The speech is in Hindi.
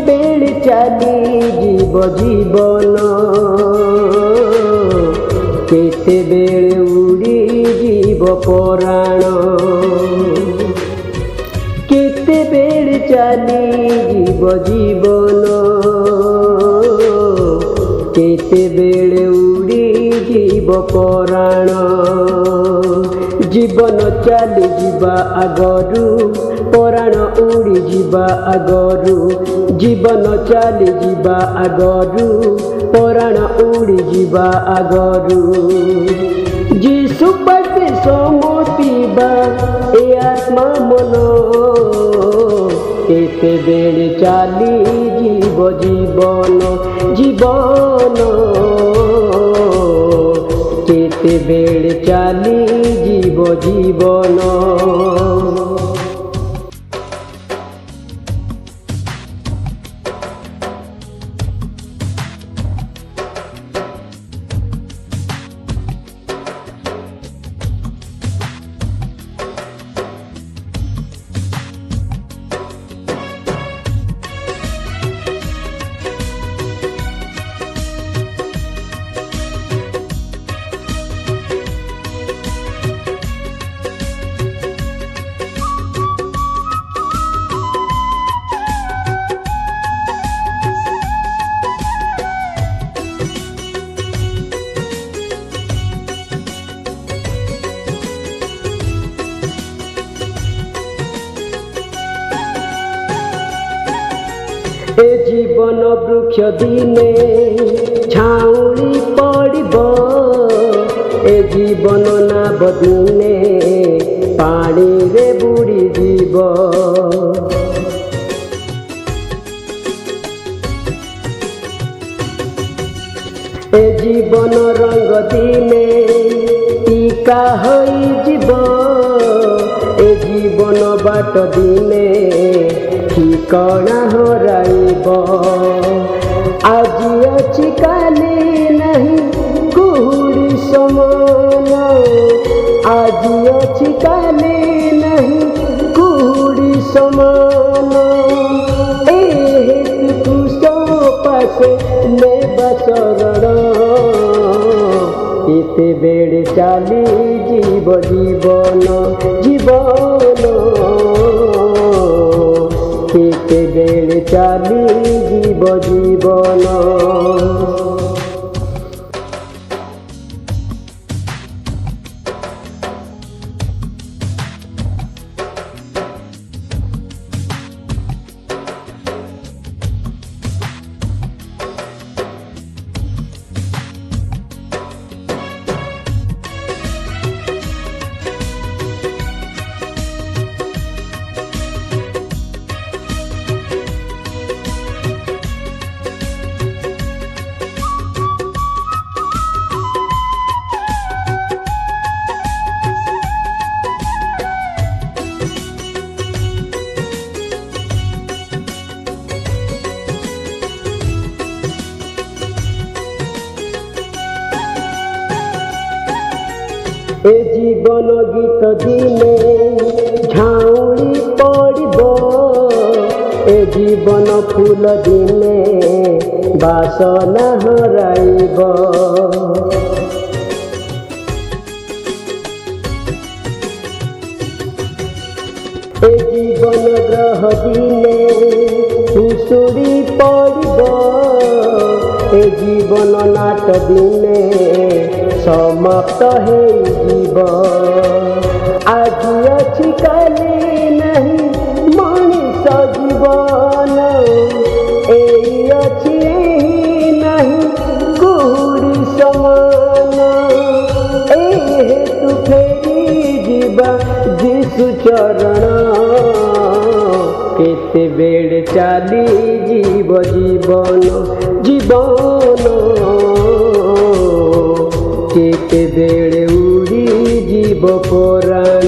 बेले चली जीव जीवन केते बेले उड़ी जीव पराण केते बेले चली जीव जीवन केते बेले उड़ी जीव पराण जीवन चली जीवा आगरू पराण उड़ी जीवा आगरू जीवन चली जीवा आगरू पराण उड़ी जीवा आगरू जीसु पाखे समर्पिबा ए आत्मा मन केते बेले चली जीव जीवन जीवन केते बेले चली जीव जीवन ए जीवन वृक्ष दिने छाउणी पड़ब ए जीवन नाव दिने पानी रे बुड़ी जीव ए जीवन रंग दिने टीका होई जीव ए जीवन बाट दिने ठिकाना हराइब आज अच्छी काली नहीं कुहुड़ी समान आज अच्छी काली नहीं कुहुड़ी समान तू सो पासे ले बसरण केते बेले चली जीव जीवन जीवन केते बेले चली जीव जीवन ए जीवन गीत दिने झाउणी पड़ब ए जीवन फूल दिने बासना हराइब ए जीवन ग्रह दिने भुसुड़ी पड़ब ए जीवन नाट दिने समाप्त है जीव आज अच्छी काली नहीं मनीष जीवन ए अच्छी नहीं कुहुड़ी समान ए तू फेरी जीवा जीसु चरण केते बेले चली जीव जीवन जीवन केते बेले उड़ी जीव पराण।